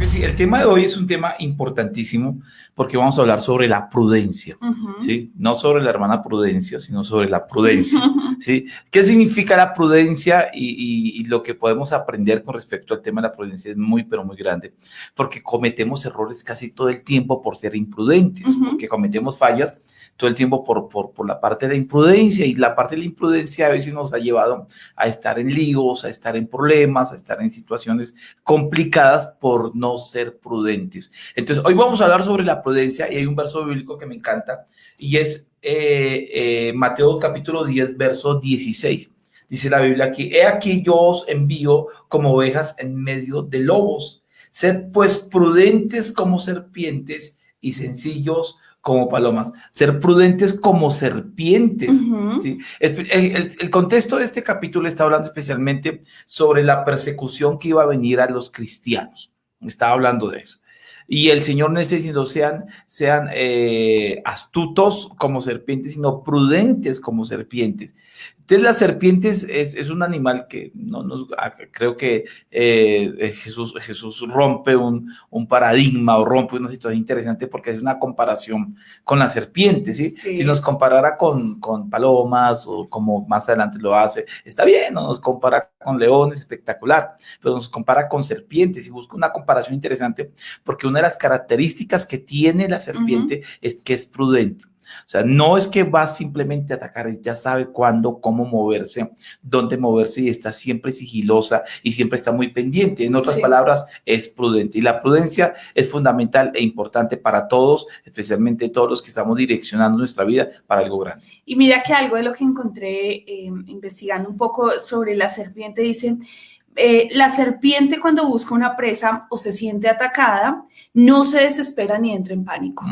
que sí, el tema de hoy es un tema importantísimo porque vamos a hablar sobre la prudencia, ¿sí? No sobre la hermana Prudencia, sino sobre la prudencia, ¿sí? ¿Qué significa la prudencia y lo que podemos aprender con respecto al tema de la prudencia es muy, pero muy grande, porque cometemos errores casi todo el tiempo por ser imprudentes, porque cometemos fallas todo el tiempo por la parte de la imprudencia, y la parte de la imprudencia a veces nos ha llevado a estar en líos, a estar en problemas, a estar en situaciones complicadas por no ser prudentes. Entonces, hoy vamos a hablar sobre la prudencia y hay un verso bíblico que me encanta y es Mateo capítulo 10, verso 16. Dice la Biblia aquí: he aquí yo os envío como ovejas en medio de lobos. Sed pues prudentes como serpientes y sencillos como palomas. Ser prudentes como serpientes. ¿Sí? El contexto de este capítulo está hablando especialmente sobre la persecución que iba a venir a los cristianos. Estaba hablando de eso. Y el Señor necesita sean astutos como serpientes, sino prudentes como serpientes. Entonces, las serpientes es un animal que creo que Jesús rompe un paradigma o rompe una situación interesante porque es una comparación con la serpiente, ¿sí? Sí. Si nos comparara con palomas o como más adelante lo hace, está bien, no nos compara con leones, espectacular, pero nos compara con serpientes y busca una comparación interesante porque una de las características que tiene la serpiente es que es prudente. O sea, no es que va simplemente a atacar, ya sabe cuándo, cómo moverse, dónde moverse y está siempre sigilosa y siempre está muy pendiente. En otras palabras, es prudente. Y la prudencia es fundamental e importante para todos, especialmente todos los que estamos direccionando nuestra vida para algo grande. Y mira que algo de lo que encontré investigando un poco sobre la serpiente dice: la serpiente cuando busca una presa o se siente atacada, no se desespera ni entra en pánico.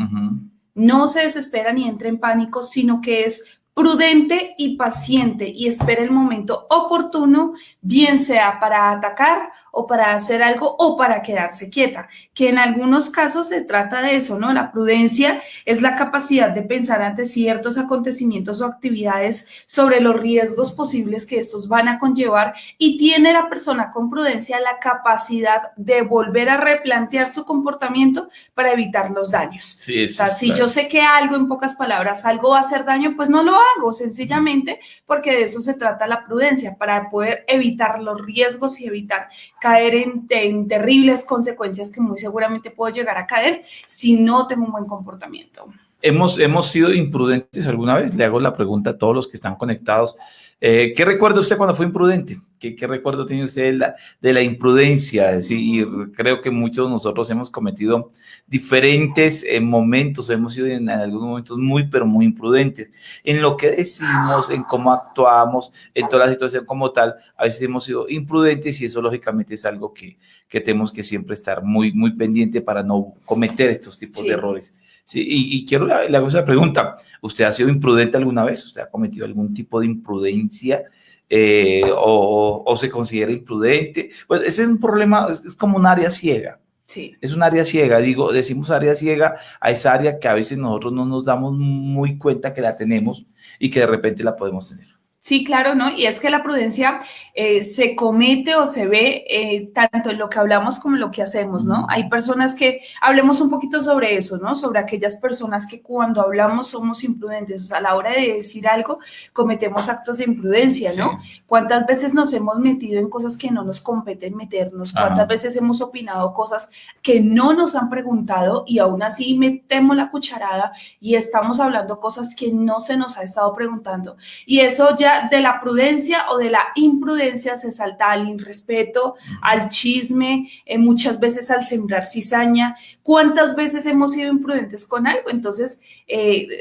No se desespera ni entra en pánico, sino que es prudente y paciente y espera el momento oportuno, bien sea para atacar o para hacer algo o para quedarse quieta, que en algunos casos se trata de eso, ¿no? La prudencia es la capacidad de pensar ante ciertos acontecimientos o actividades sobre los riesgos posibles que estos van a conllevar, y tiene la persona con prudencia la capacidad de volver a replantear su comportamiento para evitar los daños. Sí, eso o sea, es si claro. yo sé que algo, en pocas palabras, algo va a hacer daño, pues no lo hago, sencillamente porque de eso se trata la prudencia, para poder evitar los riesgos y evitar caer en terribles consecuencias que muy seguramente puedo llegar a caer si no tengo un buen comportamiento. ¿Hemos sido imprudentes alguna vez? Le hago la pregunta a todos los que están conectados. ¿Qué recuerda usted cuando fue imprudente? ¿Qué recuerdo tiene usted de la imprudencia? Sí, y creo que muchos de nosotros hemos cometido diferentes momentos, hemos sido en algunos momentos muy, pero muy imprudentes. En lo que decimos, en cómo actuamos, en toda la situación como tal, a veces hemos sido imprudentes y eso lógicamente es algo que tenemos que siempre estar muy, muy pendiente para no cometer estos tipos de errores. Sí, y quiero le hago esa pregunta. ¿Usted ha sido imprudente alguna vez? ¿Usted ha cometido algún tipo de imprudencia o se considera imprudente? Pues ese es un problema, es como un área ciega. Sí. Es un área ciega, decimos área ciega a esa área que a veces nosotros no nos damos muy cuenta que la tenemos y que de repente la podemos tener. Sí, claro, ¿no? Y es que la prudencia se comete o se ve tanto en lo que hablamos como en lo que hacemos, ¿no? Hay personas que, hablemos un poquito sobre eso, ¿no? Sobre aquellas personas que cuando hablamos somos imprudentes, o sea, a la hora de decir algo cometemos actos de imprudencia, ¿no? Sí. ¿Cuántas veces nos hemos metido en cosas que no nos competen meternos? ¿Cuántas veces hemos opinado cosas que no nos han preguntado y aún así metemos la cucharada y estamos hablando cosas que no se nos ha estado preguntando? Y eso ya de la prudencia o de la imprudencia se salta al irrespeto, al chisme, muchas veces al sembrar cizaña. ¿Cuántas veces hemos sido imprudentes con algo? Entonces,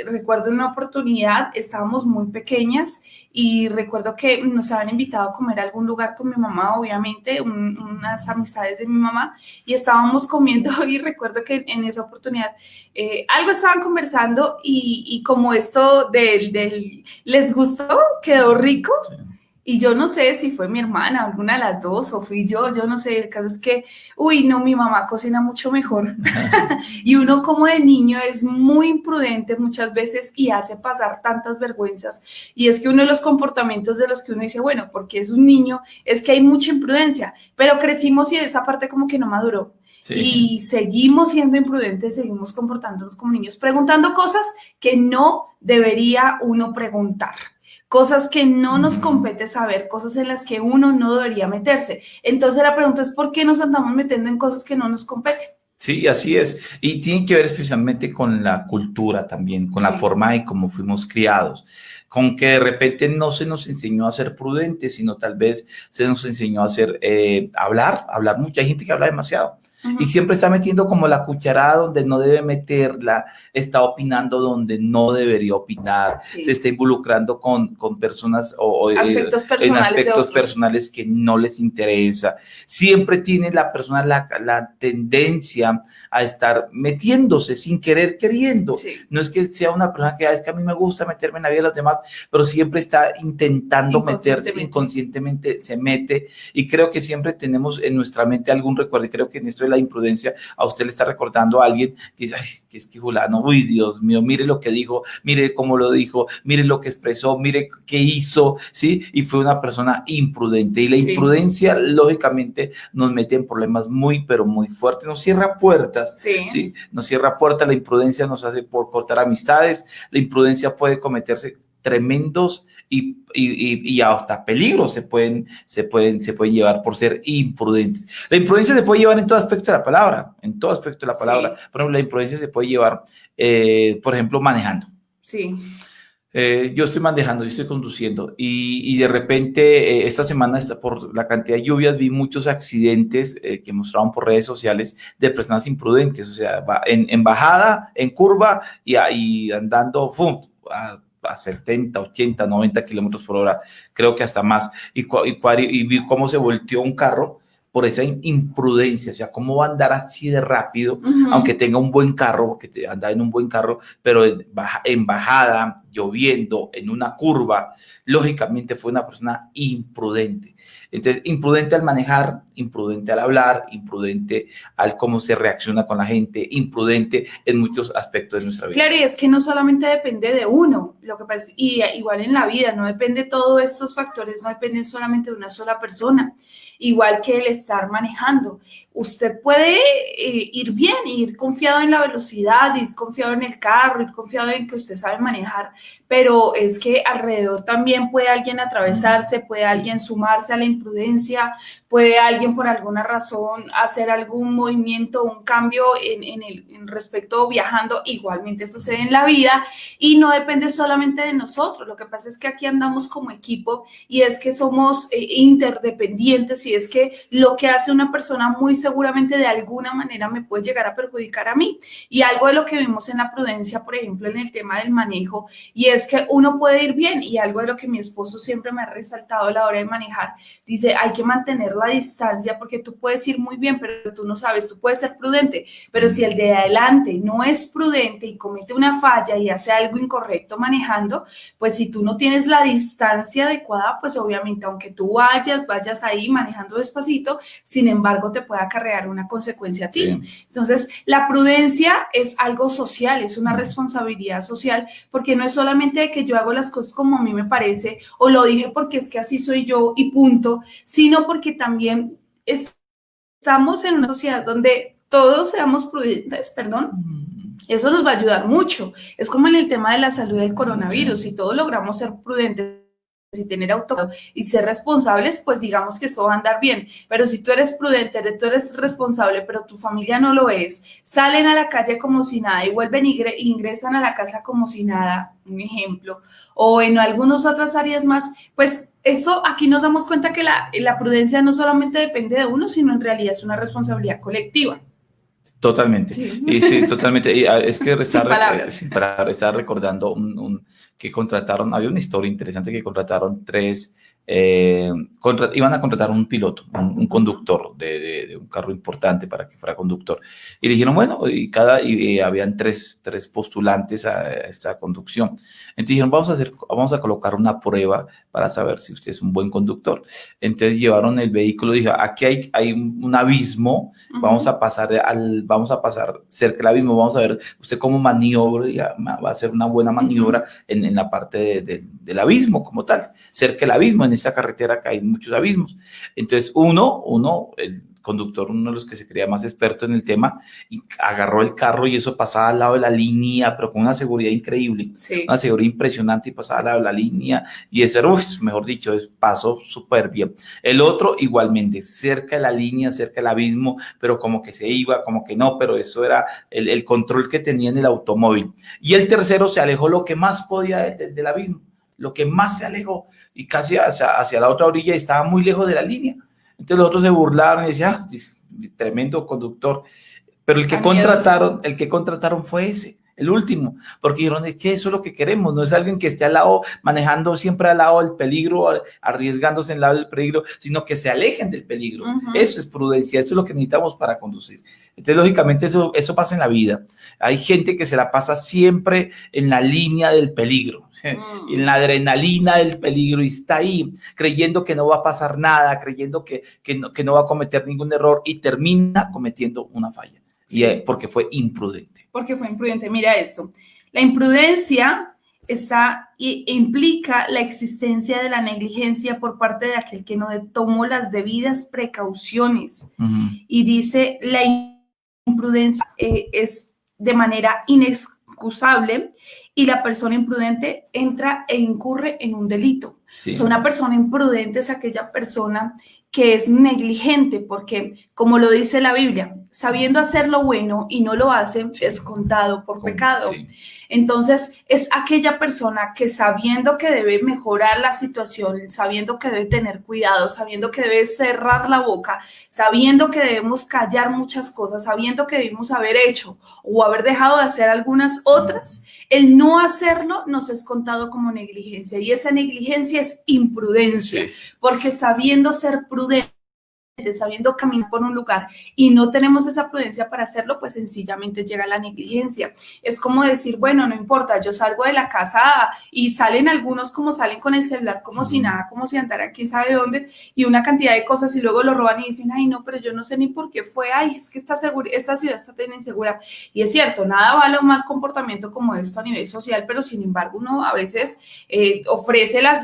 recuerdo una oportunidad, estábamos muy pequeñas y recuerdo que nos habían invitado a comer a algún lugar con mi mamá, obviamente, unas amistades de mi mamá, y estábamos comiendo y recuerdo que en esa oportunidad algo estaban conversando y como esto les gustó, quedó rico. Sí. Y yo no sé si fue mi hermana, alguna de las dos, o fui yo no sé. El caso es que, mi mamá cocina mucho mejor. Y uno como de niño es muy imprudente muchas veces y hace pasar tantas vergüenzas. Y es que uno de los comportamientos de los que uno dice, bueno, porque es un niño, es que hay mucha imprudencia. Pero crecimos y esa parte como que no maduró. Sí. Y seguimos siendo imprudentes, seguimos comportándonos como niños, preguntando cosas que no debería uno preguntar. Cosas que no nos compete saber, cosas en las que uno no debería meterse. Entonces la pregunta es, ¿por qué nos andamos metiendo en cosas que no nos competen? Sí, así es. Y tiene que ver especialmente con la cultura también, con la forma de cómo fuimos criados, con que de repente no se nos enseñó a ser prudentes, sino tal vez se nos enseñó a ser, hablar mucho. Hay gente que habla demasiado. Y siempre está metiendo como la cucharada donde no debe meterla, está opinando donde no debería opinar, se está involucrando con personas aspectos en personales aspectos personales que no les interesa. Siempre tiene la persona la tendencia a estar metiéndose sin querer queriendo. No es que sea una persona que es que a mí me gusta meterme en la vida de los demás, pero siempre está intentando meterse, inconscientemente se mete, y creo que siempre tenemos en nuestra mente algún recuerdo, y creo que en esto de la imprudencia a usted le está recordando a alguien que dice, ay, que es que fulano, uy, Dios mío, mire lo que dijo, mire cómo lo dijo, mire lo que expresó, mire qué hizo, ¿sí? Y fue una persona imprudente, y la imprudencia lógicamente nos mete en problemas muy, pero muy fuertes, nos cierra puertas, ¿sí? Nos cierra puertas, la imprudencia nos hace por cortar amistades, la imprudencia puede cometerse tremendos y hasta peligros se pueden llevar por ser imprudentes. La imprudencia se puede llevar en todo aspecto de la palabra, en todo aspecto de la palabra. Por ejemplo, la imprudencia se puede llevar, por ejemplo, manejando. Yo estoy manejando, yo estoy conduciendo y de repente esta semana por la cantidad de lluvias vi muchos accidentes que mostraban por redes sociales de personas imprudentes, o sea, en bajada, en curva y andando a 70, 80, 90 kilómetros por hora, creo que hasta más, y vi cómo se volteó un carro por esa imprudencia, o sea, cómo va a andar así de rápido, aunque tenga un buen carro, porque anda en un buen carro, pero en bajada, lloviendo, en una curva, lógicamente fue una persona imprudente. Entonces, imprudente al manejar, imprudente al hablar, imprudente al cómo se reacciona con la gente, imprudente en muchos aspectos de nuestra vida. Claro, y es que no solamente depende de uno, lo que pasa, y igual en la vida, no depende de todos estos factores, no dependen solamente de una sola persona, igual que el estar manejando. Usted puede ir bien, ir confiado en la velocidad, ir confiado en el carro, ir confiado en que usted sabe manejar, pero es que alrededor también puede alguien atravesarse, puede alguien sumarse a la imprudencia, puede alguien por alguna razón hacer algún movimiento, un cambio en respecto viajando, igualmente sucede en la vida y no depende solamente de nosotros. Lo que pasa es que aquí andamos como equipo y es que somos interdependientes y es que lo que hace una persona muy seguramente de alguna manera me puede llegar a perjudicar a mí. Y algo de lo que vimos en la prudencia, por ejemplo, en el tema del manejo, y es que uno puede ir bien, y algo de lo que mi esposo siempre me ha resaltado a la hora de manejar, dice, hay que mantener la distancia porque tú puedes ir muy bien, pero tú no sabes, tú puedes ser prudente, pero si el de adelante no es prudente y comete una falla y hace algo incorrecto manejando, pues si tú no tienes la distancia adecuada, pues obviamente aunque tú vayas ahí manejando despacito, sin embargo te puede acarrear una consecuencia a ti. Entonces, la prudencia es algo social, es una responsabilidad social, porque no es solamente de que yo hago las cosas como a mí me parece, o lo dije porque es que así soy yo y punto, sino porque también estamos en una sociedad donde todos seamos prudentes, eso nos va a ayudar mucho. Es como en el tema de la salud del coronavirus, si todos logramos ser prudentes y tener autocuidado y ser responsables, pues digamos que eso va a andar bien. Pero si tú eres prudente, tú eres responsable, pero tu familia no lo es, salen a la calle como si nada y vuelven y ingresan a la casa como si nada, un ejemplo, o en algunas otras áreas más, pues eso aquí nos damos cuenta que la prudencia no solamente depende de uno, sino en realidad es una responsabilidad colectiva. Totalmente. Sí, totalmente. Y es que estaba recordando que contrataron, había una historia interesante que contrataron iban a contratar un piloto, un conductor de un carro importante para que fuera conductor. Y le dijeron, bueno, y habían tres postulantes a esta conducción. Entonces dijeron, vamos a colocar una prueba para saber si usted es un buen conductor. Entonces llevaron el vehículo y dijo, aquí hay un abismo, vamos a pasar cerca del abismo, vamos a ver usted cómo maniobra, va a hacer una buena maniobra en la parte del abismo como tal, cerca del abismo, en esta carretera que hay muchos abismos. Entonces el conductor, uno de los que se creía más experto en el tema, y agarró el carro y eso pasaba al lado de la línea, pero con una seguridad increíble, Sí. una seguridad impresionante y pasaba al lado de la línea y ese era, mejor dicho, pasó súper bien. El otro igualmente, cerca de la línea, cerca del abismo, pero como que se iba, como que no, pero eso era el control que tenía en el automóvil. Y el tercero se alejó lo que más podía del abismo, lo que más se alejó y casi hacia la otra orilla y estaba muy lejos de la línea. Entonces los otros se burlaron y decían, tremendo conductor. Pero el que contrataron fue ese, el último, porque dijeron, es que eso es lo que queremos, no es alguien que esté al lado, manejando siempre al lado del peligro, arriesgándose al lado del peligro, sino que se alejen del peligro. Eso es prudencia, eso es lo que necesitamos para conducir. Entonces, lógicamente, eso pasa en la vida. Hay gente que se la pasa siempre en la línea del peligro, en la adrenalina del peligro, y está ahí creyendo que no va a pasar nada, creyendo que no va a cometer ningún error y termina cometiendo una falla. Sí. Porque fue imprudente. Porque fue imprudente. Mira eso. La imprudencia implica la existencia de la negligencia por parte de aquel que no tomó las debidas precauciones. Y dice, la imprudencia es de manera inexcusable y la persona imprudente entra e incurre en un delito. Sí. O sea, una persona imprudente es aquella persona que es negligente, porque como lo dice la Biblia, sabiendo hacer lo bueno y no lo hace, sí, es contado por pecado. Sí. Entonces, es aquella persona que sabiendo que debe mejorar la situación, sabiendo que debe tener cuidado, sabiendo que debe cerrar la boca, sabiendo que debemos callar muchas cosas, sabiendo que debemos haber hecho o haber dejado de hacer algunas otras, el no hacerlo nos es contado como negligencia, y esa negligencia es imprudencia, sí, porque sabiendo ser prudente, sabiendo caminar por un lugar y no tenemos esa prudencia para hacerlo, pues sencillamente llega la negligencia. Es como decir, bueno, no importa, yo salgo de la casa y salen algunos como salen con el celular como si nada, como si andaran quién sabe dónde y una cantidad de cosas y luego lo roban y dicen, ay no, pero yo no sé ni por qué fue, ay, es que esta ciudad está tan insegura. Y es cierto, nada vale un mal comportamiento como esto a nivel social, pero sin embargo uno a veces ofrece las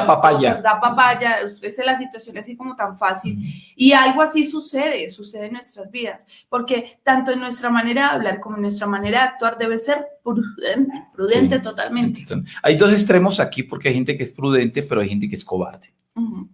papaya. Cosas, da papaya, ofrece la situación así como tan fácil. Y algo así sucede en nuestras vidas, porque tanto en nuestra manera de hablar como en nuestra manera de actuar debe ser prudente sí, totalmente. Hay dos extremos aquí, porque hay gente que es prudente, pero hay gente que es cobarde.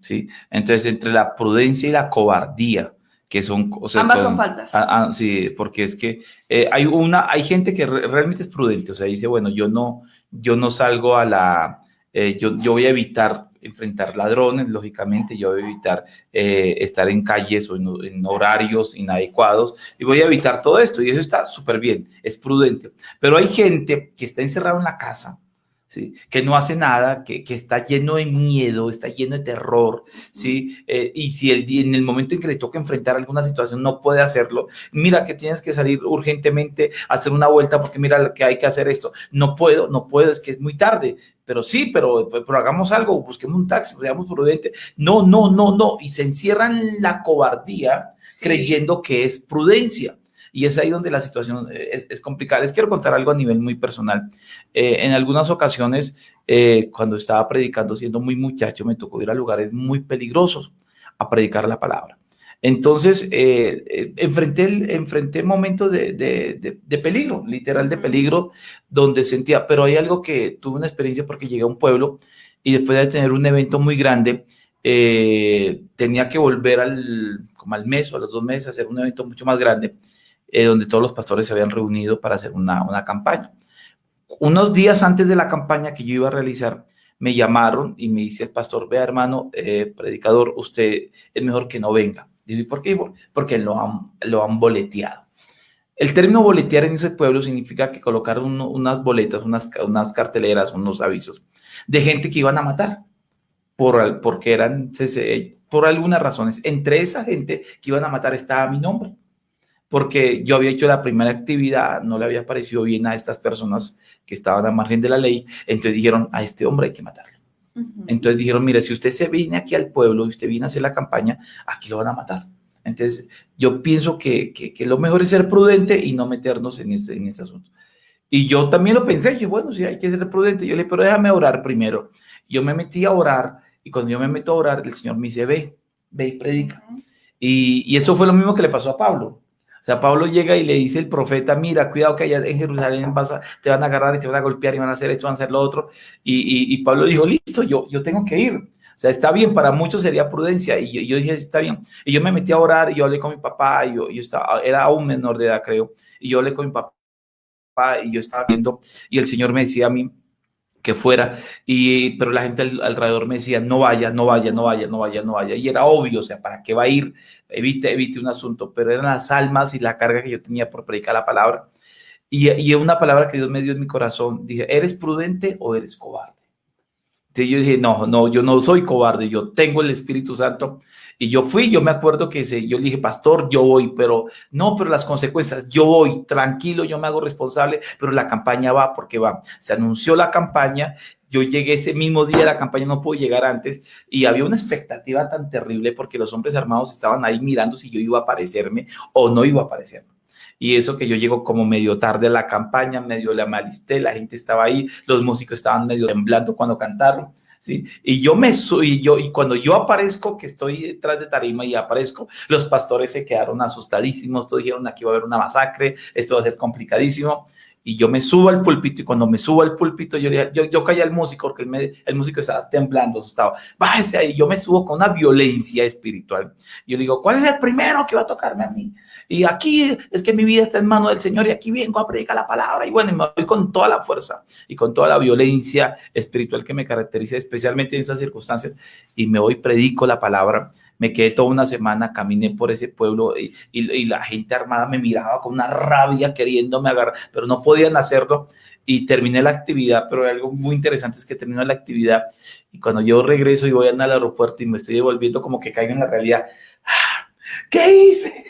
¿Sí? Entonces, entre la prudencia y la cobardía, que son... O sea, ambas son faltas. Sí, porque es que hay gente que realmente es prudente, o sea, dice, bueno, yo no salgo a la... yo voy a evitar enfrentar ladrones, lógicamente, yo voy a evitar estar en calles o en horarios inadecuados y voy a evitar todo esto, y eso está súper bien, es prudente. Pero hay gente que está encerrada en la casa, ¿sí? Que no hace nada, que está lleno de miedo, está lleno de terror, ¿sí? Y si en el momento en que le toca enfrentar alguna situación no puede hacerlo, mira que tienes que salir urgentemente a hacer una vuelta porque mira que hay que hacer esto, no puedo, es que es muy tarde. Pero sí, pero hagamos algo, busquemos un taxi, seamos prudentes. No, y se encierran en la cobardía, sí, creyendo que es prudencia. Y es ahí donde la situación es complicada. Les quiero contar algo a nivel muy personal. En algunas ocasiones, cuando estaba predicando, siendo muy muchacho, me tocó ir a lugares muy peligrosos a predicar la palabra. Entonces, enfrenté momentos de peligro, literal de peligro, donde sentía, pero hay algo que tuve una experiencia porque llegué a un pueblo y después de tener un evento muy grande, tenía que volver como al mes o a los 2 meses a hacer un evento mucho más grande, donde todos los pastores se habían reunido para hacer una campaña. Unos días antes de la campaña que yo iba a realizar, me llamaron y me dice el pastor, vea hermano, predicador, usted es mejor que no venga. ¿Y por qué? Porque lo han boleteado. El término boletear en ese pueblo significa que colocaron unas boletas, unas carteleras, unos avisos de gente que iban a matar porque eran por algunas razones. Entre esa gente que iban a matar estaba mi nombre, porque yo había hecho la primera actividad, no le había parecido bien a estas personas que estaban al margen de la ley, entonces dijeron, a este hombre hay que matarlo. Entonces dijeron, mire, si usted se viene aquí al pueblo y usted viene a hacer la campaña, aquí lo van a matar. Entonces yo pienso que lo mejor es ser prudente y no meternos en este asunto. Y yo también lo pensé, yo, bueno, sí, hay que ser prudente. Yo le dije, pero déjame orar primero. Yo me metí a orar y cuando yo me meto a orar, el Señor me dice, ve y predica. Y eso fue lo mismo que le pasó a Pablo. O sea, Pablo llega y le dice el profeta, mira, cuidado que allá en Jerusalén te van a agarrar y te van a golpear y van a hacer esto, van a hacer lo otro. Y Pablo dijo, listo, yo tengo que ir. O sea, está bien, para muchos sería prudencia. Y yo dije, está bien. Y yo me metí a orar y yo hablé con mi papá. Y yo era aún menor de edad, creo. Y yo hablé con mi papá y yo estaba viendo. Y el Señor me decía a mí que fuera, pero la gente alrededor me decía, no vaya, no vaya, no vaya, no vaya, no vaya, y era obvio, o sea, ¿para qué va a ir? Evite un asunto, pero eran las almas y la carga que yo tenía por predicar la palabra, y una palabra que Dios me dio en mi corazón, dije, ¿eres prudente o eres cobarde? Entonces yo dije, no, yo no soy cobarde, yo tengo el Espíritu Santo. Y yo fui, yo me acuerdo que yo le dije, pastor, yo voy, pero las consecuencias, yo voy, tranquilo, yo me hago responsable, pero la campaña va porque va. Se anunció la campaña, yo llegué ese mismo día, la campaña no pudo llegar antes, y había una expectativa tan terrible porque los hombres armados estaban ahí mirando si yo iba a aparecerme o no iba a aparecerme. Y eso que yo llego como medio tarde a la campaña, medio la malisté, la gente estaba ahí, los músicos estaban medio temblando cuando cantaron, ¿sí? Y cuando yo aparezco, que estoy detrás de tarima y aparezco, los pastores se quedaron asustadísimos, todos dijeron, aquí va a haber una masacre, esto va a ser complicadísimo. Y yo me subo al púlpito, y cuando me subo al púlpito, yo callé al músico, porque el músico estaba temblando, asustado. Bájese ahí, yo me subo con una violencia espiritual. Yo le digo, ¿cuál es el primero que va a tocarme a mí? Y aquí es que mi vida está en manos del Señor, y aquí vengo a predicar la palabra. Y bueno, y me voy con toda la fuerza y con toda la violencia espiritual que me caracteriza, especialmente en esas circunstancias. Y me voy, predico la palabra. Me quedé toda una semana, caminé por ese pueblo y la gente armada me miraba con una rabia queriéndome agarrar, pero no podían hacerlo. Y terminé la actividad, pero algo muy interesante es que terminó la actividad y cuando yo regreso y voy al aeropuerto y me estoy devolviendo, como que caigo en la realidad. ¿Qué hice?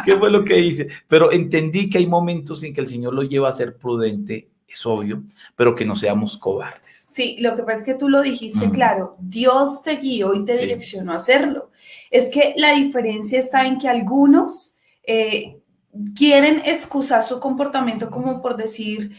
¿Qué fue lo que hice? Pero entendí que hay momentos en que el Señor lo lleva a ser prudente, es obvio, pero que no seamos cobardes. Sí, lo que pasa es que tú lo dijiste claro, Dios te guió y te direccionó a hacerlo. Es que la diferencia está en que algunos quieren excusar su comportamiento como por decir,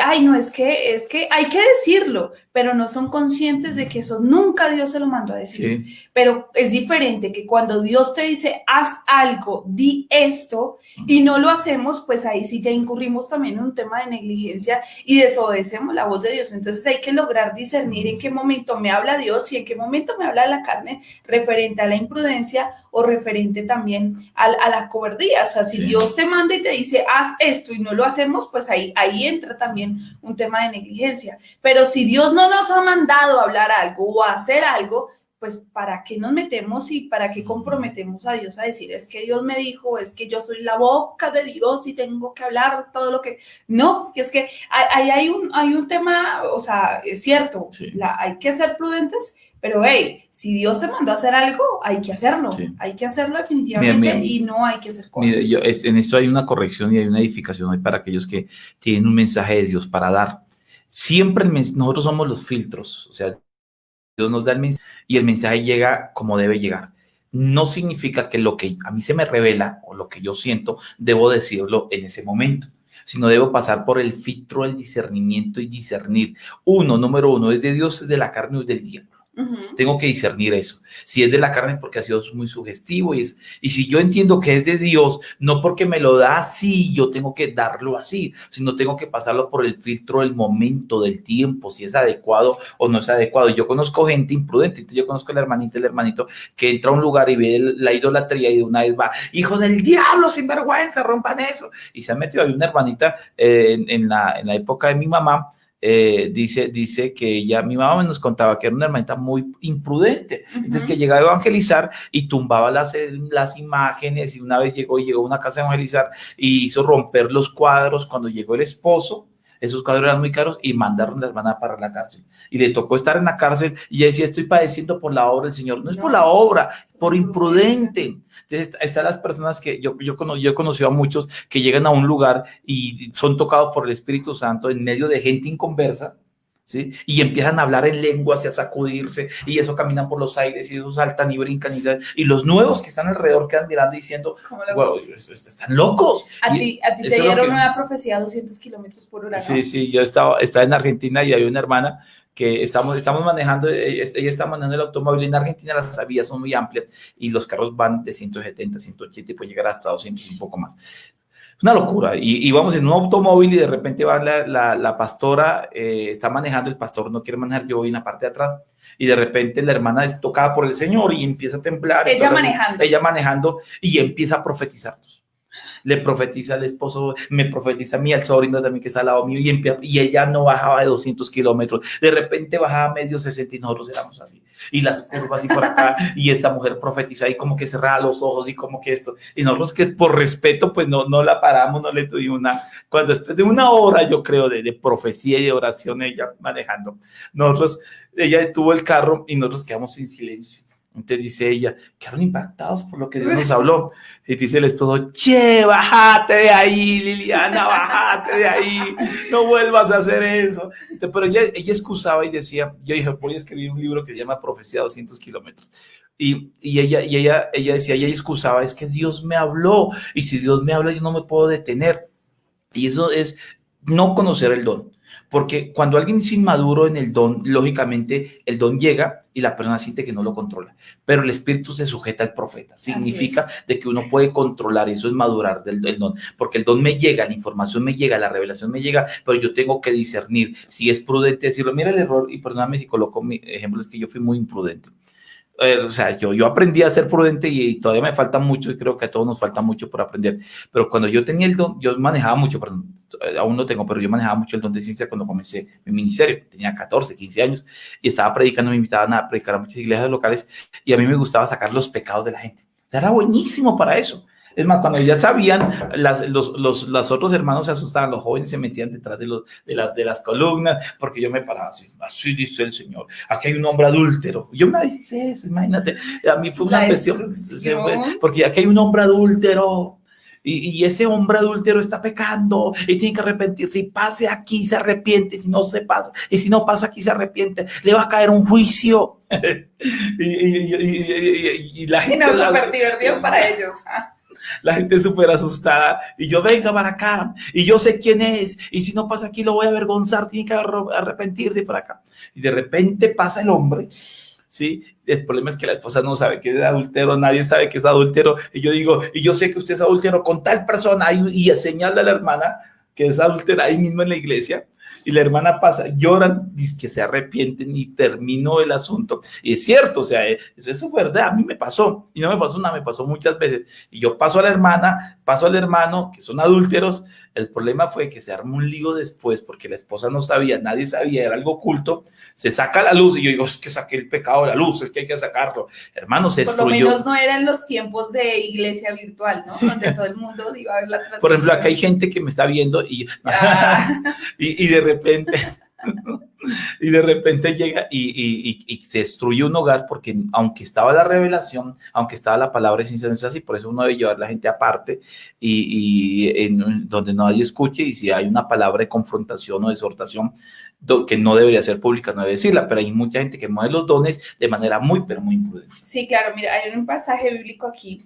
ay, no, es que hay que decirlo, pero no son conscientes de que eso nunca Dios se lo mandó a decir. Sí. Pero es diferente que cuando Dios te dice, haz algo, di esto, y no lo hacemos, pues ahí sí ya incurrimos también en un tema de negligencia y desobedecemos la voz de Dios. Entonces hay que lograr discernir en qué momento me habla Dios y en qué momento me habla la carne referente a la imprudencia o referente también a la cobardía. O sea, si Dios te manda y te dice, haz esto y no lo hacemos, pues ahí entra también un tema de negligencia. Pero si Dios no nos ha mandado a hablar algo o a hacer algo, pues ¿para qué nos metemos y para qué comprometemos a Dios a decir, es que Dios me dijo, es que yo soy la boca de Dios y tengo que hablar todo lo que... No, es que ahí hay un tema, o sea, es cierto, hay que ser prudentes, pero hey, si Dios te mandó a hacer algo, hay que hacerlo definitivamente. Mira, y no hay que ser cobardes. Mira, en esto hay una corrección y hay una edificación hoy para aquellos que tienen un mensaje de Dios para dar. Siempre nosotros somos los filtros, o sea, Dios nos da el mensaje y el mensaje llega como debe llegar. No significa que lo que a mí se me revela o lo que yo siento, debo decirlo en ese momento, sino debo pasar por el filtro del discernimiento y discernir. Número uno, ¿es de Dios, es de la carne o es del diablo? Tengo que discernir eso. Si es de la carne, porque ha sido muy sugestivo y si yo entiendo que es de Dios, no porque me lo da así, yo tengo que darlo así, sino tengo que pasarlo por el filtro del momento, del tiempo, si es adecuado o no es adecuado. Yo conozco gente imprudente, yo conozco el hermanito que entra a un lugar y ve la idolatría y de una vez va, hijo del diablo, sinvergüenza, rompan eso. Y se ha metido. Hay una hermanita en la época de mi mamá. Dice que mi mamá nos contaba que era una hermanita muy imprudente, entonces que llegaba a evangelizar y tumbaba las imágenes, y una vez llegó a una casa a evangelizar y hizo romper los cuadros. Cuando llegó el esposo, esos cuadros eran muy caros y mandaron a la hermana para la cárcel y le tocó estar en la cárcel y ella decía, estoy padeciendo por la obra del Señor. No es por la obra, por imprudente. Entonces están las personas que yo he conocido a muchos que llegan a un lugar y son tocados por el Espíritu Santo en medio de gente inconversa, ¿sí? Y empiezan a hablar en lenguas y a sacudirse, y eso caminan por los aires, y eso saltan y brincan, y los nuevos que están alrededor quedan mirando y diciendo, wow, están locos. A ti te dieron una profecía a 200 kilómetros por hora, ¿no? Sí, yo estaba en Argentina y había una hermana que estamos manejando, ella está manejando el automóvil. En Argentina las vías son muy amplias y los carros van de 170, 180 y pueden llegar hasta 200 y un poco más. Una locura. Y vamos en un automóvil y de repente va la pastora, está manejando, el pastor no quiere manejar, yo voy en la parte de atrás y de repente la hermana es tocada por el Señor y empieza a temblar. Ella manejando y empieza a profetizarnos. Le profetiza al esposo, me profetiza a mí, al sobrino también que está al lado mío, y ella no bajaba de 200 kilómetros, de repente bajaba medio 60 y nosotros éramos así, y las curvas y por acá, y esta mujer profetiza y como que cerraba los ojos y como que esto, y nosotros que por respeto pues no la paramos, no le tuvimos cuando después de una hora yo creo de profecía y de oración ella manejando, ella detuvo el carro y nosotros quedamos en silencio. Entonces dice ella, quedaron impactados por lo que Dios nos habló. Y dice el esposo, che, bájate de ahí, Liliana, bájate de ahí, no vuelvas a hacer eso. Entonces, pero ella excusaba y decía, yo dije, voy a escribir un libro que se llama Profecía a 200 kilómetros. Y ella decía, ella excusaba, es que Dios me habló, y si Dios me habla yo no me puedo detener. Y eso es no conocer el don. Porque cuando alguien es inmaduro en el don, lógicamente el don llega y la persona siente que no lo controla. Pero el espíritu se sujeta al profeta. Significa de que uno puede controlar, eso es madurar del don. Porque el don me llega, la información me llega, la revelación me llega, pero yo tengo que discernir si es prudente decirlo. Mira el error, y perdóname si coloco mi ejemplo, es que yo fui muy imprudente. O sea, yo aprendí a ser prudente y todavía me falta mucho y creo que a todos nos falta mucho por aprender. Pero cuando yo tenía el don, yo manejaba mucho, perdón, aún no tengo, pero yo manejaba mucho el don de ciencia cuando comencé mi ministerio. Tenía 14, 15 años y estaba predicando, me invitaban a predicar a muchas iglesias locales y a mí me gustaba sacar los pecados de la gente. O sea, era buenísimo para eso. Es más, cuando ya sabían, los otros hermanos se asustaban, los jóvenes se metían detrás de las columnas, porque yo me paraba así dice el Señor, aquí hay un hombre adúltero. Yo una vez hice eso, imagínate, a mí fue una cuestión, porque aquí hay un hombre adúltero, y ese hombre adúltero está pecando, y tiene que arrepentirse, y pase aquí se arrepiente, si no se pasa, y si no pasa aquí se arrepiente, le va a caer un juicio. y la gente... Y no, súper divertido para ellos, La gente súper asustada y yo venga para acá y yo sé quién es y si no pasa aquí lo voy a avergonzar, tiene que arrepentirse por acá. Y de repente pasa el hombre, ¿sí? El problema es que la esposa no sabe que es adúltero, nadie sabe que es adúltero y yo digo, y yo sé que usted es adúltero con tal persona y señala a la hermana que es adúltera ahí mismo en la iglesia. Y la hermana pasa, lloran, dice que se arrepienten y terminó el asunto. Y es cierto, o sea, eso es verdad, a mí me pasó. Y no me pasó una, me pasó muchas veces. Y yo paso a la hermana, paso al hermano, que son adúlteros. El problema fue que se armó un lío después porque la esposa no sabía, nadie sabía, era algo oculto. Se saca a la luz y yo digo, es que saqué el pecado de la luz, es que hay que sacarlo. Hermano, se destruyó. Por lo menos no eran los tiempos de iglesia virtual, ¿no? Sí. Donde todo el mundo iba a ver la transmisión. Por ejemplo, acá hay gente que me está viendo y de repente... y de repente llega y se destruye un hogar porque aunque estaba la revelación, aunque estaba la palabra sin ser así, por eso uno debe llevar a la gente aparte en donde nadie escuche y si hay una palabra de confrontación o de exhortación que no debería ser pública, no debe decirla, pero hay mucha gente que mueve los dones de manera muy, pero muy imprudente. Sí, claro, mira, hay un pasaje bíblico aquí.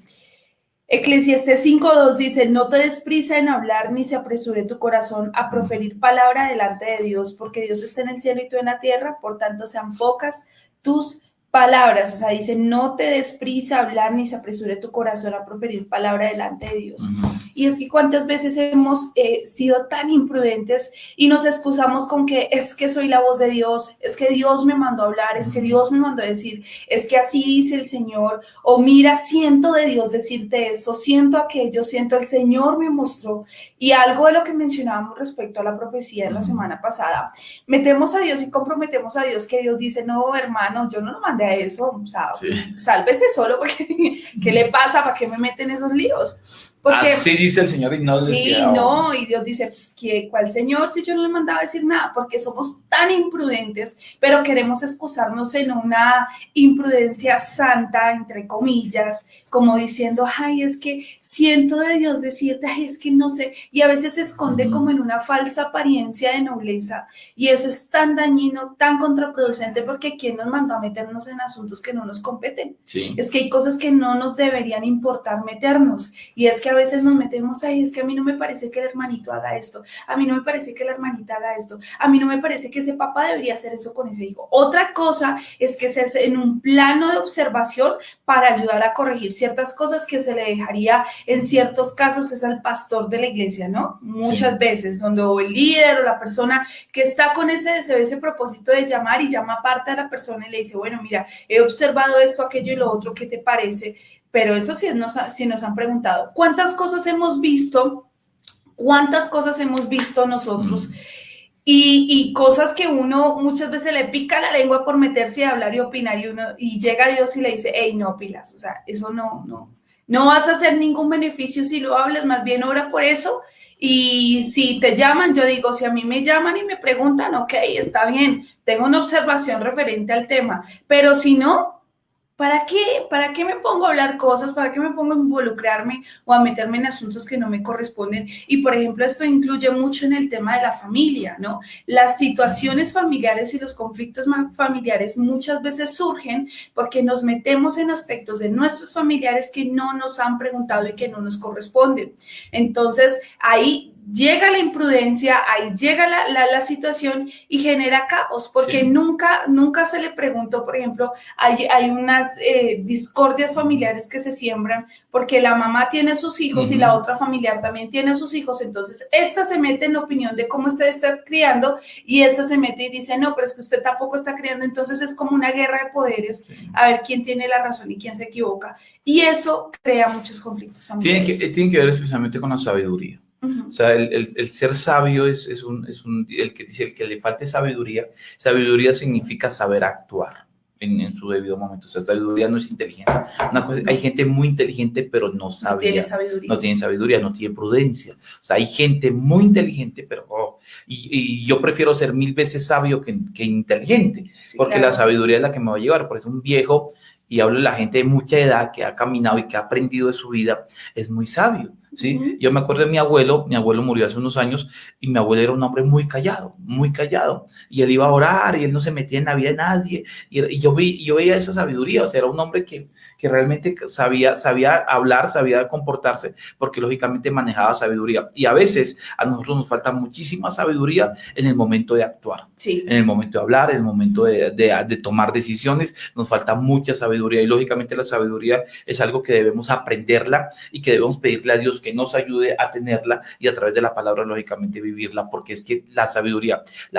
Eclesiastés 5:2 dice, no te des prisa en hablar ni se apresure tu corazón a proferir palabra delante de Dios, porque Dios está en el cielo y tú en la tierra, por tanto sean pocas tus palabras. O sea, dice, no te des prisa a hablar ni se apresure tu corazón a proferir palabra delante de Dios. Y es que cuántas veces hemos sido tan imprudentes y nos excusamos con que es que soy la voz de Dios, es que Dios me mandó a hablar, es que Dios me mandó a decir, es que así dice el Señor, o mira, siento de Dios decirte esto, siento aquello, siento el Señor me mostró. Y algo de lo que mencionábamos respecto a la profecía en la semana pasada, metemos a Dios y comprometemos a Dios que Dios dice, no, hermano, yo no lo mandé a eso, o sea, sí. Sálvese solo porque ¿qué le pasa? ¿Para qué me meten esos líos? Porque, así dice el Señor y no sí, decía, no, y Dios dice, pues, ¿cuál Señor si yo no le mandaba a decir nada? Porque somos tan imprudentes, pero queremos excusarnos en una imprudencia santa, entre comillas, como diciendo, ay, es que siento de Dios decirte, ay, es que no sé, y a veces se esconde como en una falsa apariencia de nobleza, y eso es tan dañino, tan contraproducente, porque ¿quién nos mandó a meternos en asuntos que no nos competen? sí. Es que hay cosas que no nos deberían importar meternos, y es que a veces nos metemos ahí, es que a mí no me parece que el hermanito haga esto, a mí no me parece que la hermanita haga esto, a mí no me parece que ese papá debería hacer eso con ese hijo. Otra cosa es que se hace en un plano de observación para ayudar a corregir ciertas cosas que se le dejaría en ciertos casos es al pastor de la iglesia, ¿no? Muchas veces, donde el líder o la persona que está con ese deseo, ese propósito de llamar y llama aparte a la persona y le dice, bueno, mira, he observado esto, aquello y lo otro, ¿qué te parece? Pero eso sí nos han preguntado, ¿cuántas cosas hemos visto? ¿Cuántas cosas hemos visto nosotros? Y cosas que uno muchas veces le pica la lengua por meterse a hablar y opinar y llega Dios y le dice, hey, no, pilas, o sea, eso no vas a hacer ningún beneficio si lo hablas, más bien ora por eso. Y si te llaman, yo digo, si a mí me llaman y me preguntan, ok, está bien, tengo una observación referente al tema, pero si no, ¿para qué? ¿Para qué me pongo a hablar cosas? ¿Para qué me pongo a involucrarme o a meterme en asuntos que no me corresponden? Y, por ejemplo, esto incluye mucho en el tema de la familia, ¿no? Las situaciones familiares y los conflictos familiares muchas veces surgen porque nos metemos en aspectos de nuestros familiares que no nos han preguntado y que no nos corresponden. Entonces, ahí llega la imprudencia, ahí llega la situación y genera caos, porque sí. nunca se le preguntó, por ejemplo, hay unas discordias familiares que se siembran porque la mamá tiene a sus hijos y la otra familiar también tiene a sus hijos, entonces esta se mete en la opinión de cómo usted está criando y esta se mete y dice, no, pero es que usted tampoco está criando, entonces es como una guerra de poderes, sí. A ver quién tiene la razón y quién se equivoca, y eso crea muchos conflictos familiares. Tiene que ver especialmente con la sabiduría. O sea, el ser sabio el que dice, el que le falte sabiduría, sabiduría significa saber actuar en su debido momento. O sea, sabiduría no es inteligencia. Hay gente muy inteligente, pero no tiene sabiduría, no tiene prudencia. O sea, hay gente muy inteligente, pero y yo prefiero ser 1000 veces sabio que inteligente, sí, porque claro. La sabiduría es la que me va a llevar. Por eso un viejo, y hablo de la gente de mucha edad que ha caminado y que ha aprendido de su vida, es muy sabio. ¿Sí? Yo me acuerdo de mi abuelo murió hace unos años y mi abuelo era un hombre muy callado, y él iba a orar y él no se metía en la vida de nadie y yo veía esa sabiduría, o sea, era un hombre que realmente sabía hablar, sabía comportarse, porque lógicamente manejaba sabiduría, y a veces a nosotros nos falta muchísima sabiduría en el momento de actuar, sí. En el momento de hablar, en el momento de tomar decisiones, nos falta mucha sabiduría, y lógicamente la sabiduría es algo que debemos aprenderla y que debemos pedirle a Dios que nos ayude a tenerla y a través de la palabra lógicamente vivirla, porque es que la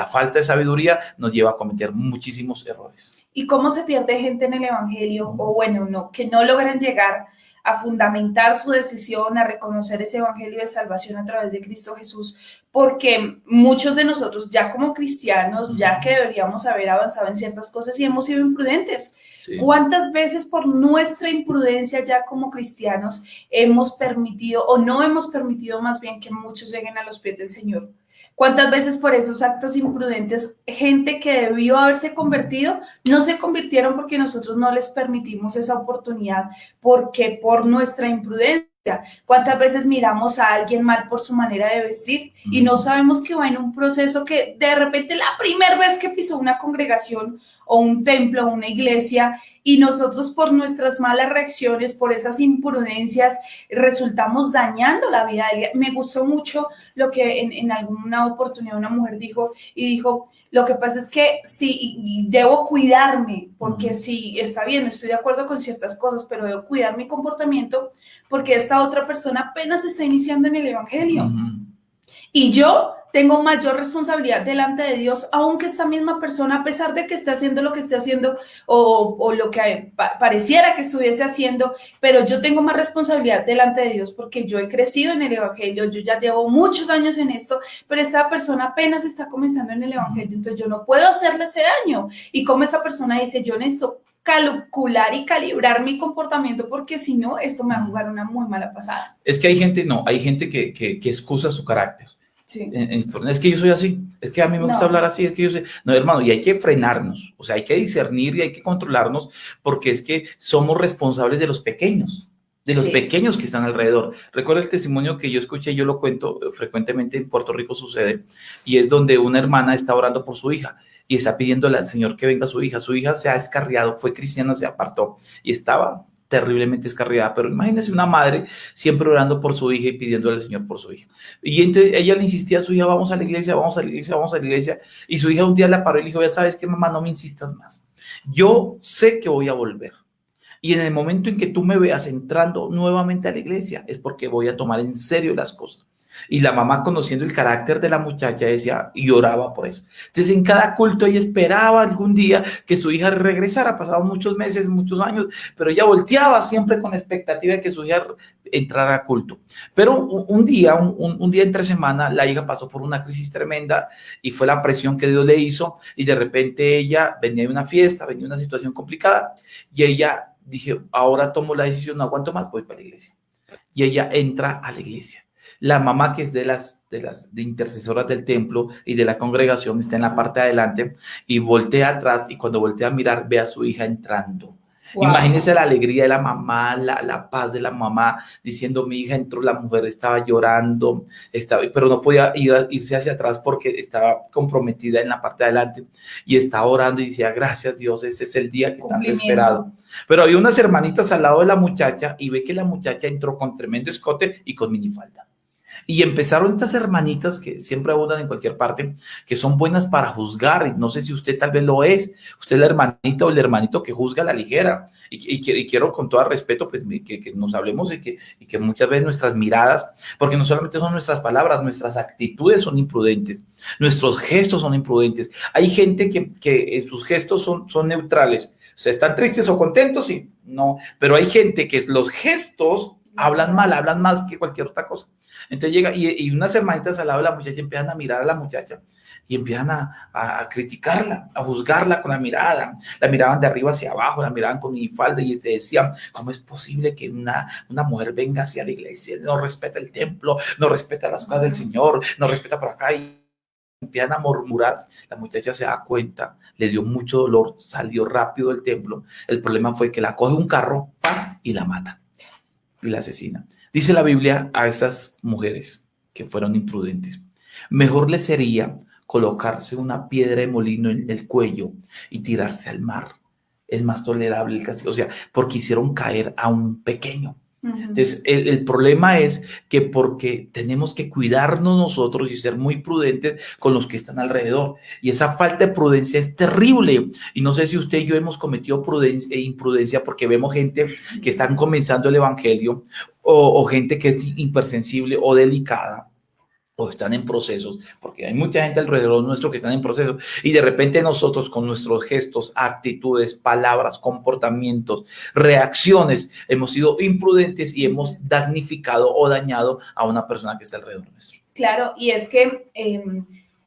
falta de sabiduría nos lleva a cometer muchísimos errores. ¿Y cómo se pierde gente en el evangelio? O bueno, que no logran llegar a fundamentar su decisión, a reconocer ese evangelio de salvación a través de Cristo Jesús, porque muchos de nosotros ya como cristianos, ya que deberíamos haber avanzado en ciertas cosas y hemos sido imprudentes. Sí. ¿Cuántas veces por nuestra imprudencia ya como cristianos hemos permitido, o no hemos permitido más bien, que muchos lleguen a los pies del Señor? ¿Cuántas veces por esos actos imprudentes, gente que debió haberse convertido, no se convirtieron porque nosotros no les permitimos esa oportunidad, porque por nuestra imprudencia? ¿Cuántas veces miramos a alguien mal por su manera de vestir y no sabemos que va en un proceso que de repente la primera vez que pisó una congregación o un templo o una iglesia, y nosotros por nuestras malas reacciones, por esas imprudencias, resultamos dañando la vida de ella? Me gustó mucho lo que en alguna oportunidad una mujer dijo, lo que pasa es que sí, debo cuidarme, porque sí, está bien, estoy de acuerdo con ciertas cosas, pero debo cuidar mi comportamiento porque esta otra persona apenas está iniciando en el evangelio. Y yo tengo mayor responsabilidad delante de Dios, aunque esta misma persona, a pesar de que esté haciendo lo que esté haciendo o lo que pareciera que estuviese haciendo, pero yo tengo más responsabilidad delante de Dios porque yo he crecido en el Evangelio, yo ya llevo muchos años en esto, pero esta persona apenas está comenzando en el Evangelio, entonces yo no puedo hacerle ese daño. Y como esta persona dice, yo necesito calcular y calibrar mi comportamiento porque si no, esto me va a jugar una muy mala pasada. Es que hay gente que excusa su carácter. Sí. Es que yo soy así, es que a mí me gusta hablar así, es que yo sé. No, hermano, y hay que frenarnos, o sea, hay que discernir y hay que controlarnos porque es que somos responsables de los pequeños. De los pequeños que están alrededor. Recuerda el testimonio que yo escuché, yo lo cuento frecuentemente, en Puerto Rico sucede, y es donde una hermana está orando por su hija y está pidiéndole al Señor que venga su hija. Su hija se ha descarriado, fue cristiana, se apartó y estaba terriblemente descarriada, pero imagínese una madre siempre orando por su hija y pidiéndole al Señor por su hija. Y entonces ella le insistía a su hija, vamos a la iglesia, vamos a la iglesia, vamos a la iglesia, y su hija un día la paró y le dijo, ya sabes qué, mamá, no me insistas más. Yo sé que voy a volver. Y en el momento en que tú me veas entrando nuevamente a la iglesia, es porque voy a tomar en serio las cosas. Y la mamá, conociendo el carácter de la muchacha, decía y oraba por eso. Entonces, en cada culto ella esperaba algún día que su hija regresara. Pasaban muchos meses, muchos años, pero ella volteaba siempre con la expectativa de que su hija entrara a culto. Pero un día entre semana, la hija pasó por una crisis tremenda y fue la presión que Dios le hizo. Y de repente ella venía de una fiesta, venía de una situación complicada y ella dije, ahora tomo la decisión, no aguanto más, voy para la iglesia. Y ella entra a la iglesia. La mamá, que es de intercesoras del templo y de la congregación, está en la parte de adelante y voltea atrás, y cuando voltea a mirar ve a su hija entrando. Wow. Imagínese la alegría de la mamá, la paz de la mamá, diciendo, mi hija entró. La mujer estaba llorando, pero no podía irse hacia atrás porque estaba comprometida en la parte de adelante y estaba orando y decía, gracias Dios, ese es el día que tanto he esperado. Pero había unas hermanitas al lado de la muchacha y ve que la muchacha entró con tremendo escote y con minifalda. Y empezaron estas hermanitas que siempre abundan en cualquier parte, que son buenas para juzgar. Y no sé si usted tal vez lo es. Usted es la hermanita o el hermanito que juzga a la ligera. Y quiero con todo respeto pues, que nos hablemos y que muchas veces nuestras miradas, porque no solamente son nuestras palabras, nuestras actitudes son imprudentes. Nuestros gestos son imprudentes. Hay gente que en sus gestos son neutrales. O sea, están tristes o contentos, sí. No. Pero hay gente que los gestos hablan mal, hablan más que cualquier otra cosa. Entonces llega y unas hermanitas al lado de la muchacha empiezan a mirar a la muchacha y empiezan a criticarla, a juzgarla con la mirada. La miraban de arriba hacia abajo, la miraban con minifalda y decían, ¿cómo es posible que una mujer venga hacia la iglesia? No respeta el templo, no respeta las cosas del Señor, no respeta por acá. Y empiezan a murmurar. La muchacha se da cuenta, le dio mucho dolor, salió rápido del templo. El problema fue que la coge un carro, ¡pam!, y la mata y la asesina. Dice la Biblia a estas mujeres que fueron imprudentes, mejor les sería colocarse una piedra de molino en el cuello y tirarse al mar. Es más tolerable el castigo, o sea, porque hicieron caer a un pequeño. Entonces, el problema es que porque tenemos que cuidarnos nosotros y ser muy prudentes con los que están alrededor. Y esa falta de prudencia es terrible. Y no sé si usted y yo hemos cometido imprudencia porque vemos gente que están comenzando el evangelio o gente que es hipersensible o delicada, o están en procesos, porque hay mucha gente alrededor nuestro que están en procesos, y de repente nosotros con nuestros gestos, actitudes, palabras, comportamientos, reacciones, hemos sido imprudentes y hemos damnificado o dañado a una persona que está alrededor nuestro. Claro, y es que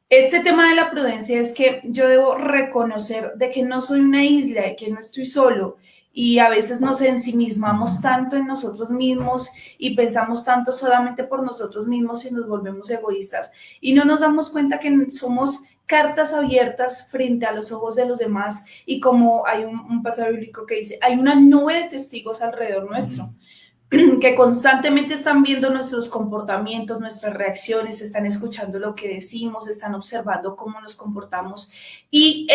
este tema de la prudencia es que yo debo reconocer de que no soy una isla, de que no estoy solo. Y a veces nos ensimismamos tanto en nosotros mismos y pensamos tanto solamente por nosotros mismos y nos volvemos egoístas. Y no nos damos cuenta que somos cartas abiertas frente a los ojos de los demás. Y como hay un pasaje bíblico que dice, hay una nube de testigos alrededor nuestro, que constantemente están viendo nuestros comportamientos, nuestras reacciones, están escuchando lo que decimos, están observando cómo nos comportamos. Y